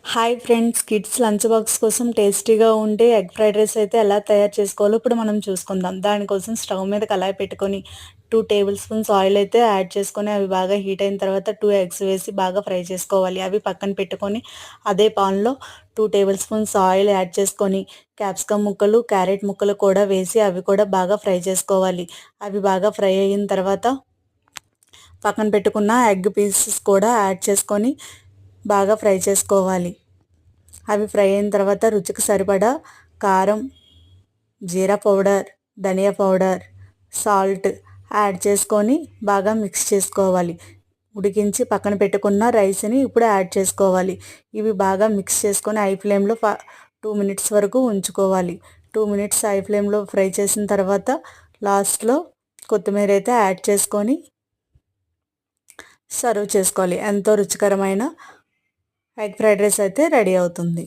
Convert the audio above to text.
Hi friends, kids lunch box కోసం టేస్టీగా ఉండే ఎగ్ ఫ్రైడ్ రైస్ అయితే ఎలా తయారు చేసుకోవాలో ఇప్పుడు మనం చూసుకుందాం. దానికోసం స్టవ్ మీద కళాయి పెట్టుకొని 2 టేబుల్ స్పూన్స్ ఆయిల్ అయితే యాడ్ చేసుకొని అవి బాగా హీట్ అయిన తర్వాత 2 ఎగ్స్ వేసి బాగా ఫ్రై చేసుకోవాలి. అవి పక్కన పెట్టుకొని అదే పాన్లో 2 టేబుల్ స్పూన్స్ ఆయిల్ యాడ్ చేసుకొని క్యాప్సికమ్ ముక్కలు, క్యారెట్ ముక్కలు కూడా వేసి అవి కూడా బాగా ఫ్రై చేసుకోవాలి. అవి బాగా ఫ్రై అయిన తర్వాత పక్కన పెట్టుకున్న ఎగ్ పీసెస్ కూడా యాడ్ చేసుకొని బాగా ఫ్రై చేసుకోవాలి. అవి ఫ్రై అయిన తర్వాత రుచికి సరిపడా కారం, జీరా పౌడర్, ధనియా పౌడర్, సాల్ట్ యాడ్ చేసుకొని బాగా మిక్స్ చేసుకోవాలి. ఉడికించి పక్కన పెట్టుకున్న రైస్ని ఇప్పుడు యాడ్ చేసుకోవాలి. ఇవి బాగా మిక్స్ చేసుకొని హై ఫ్లేమ్లో 2 మినిట్స్ వరకు ఉంచుకోవాలి. 2 మినిట్స్ హై ఫ్లేమ్లో ఫ్రై చేసిన తర్వాత లాస్ట్లో కొత్తిమీర అయితే యాడ్ చేసుకొని సర్వ్ చేసుకోవాలి. ఎంతో రుచికరమైన ఎగ్ ఫ్రైడ్ రైస్ అయితే రెడీ అవుతుంది.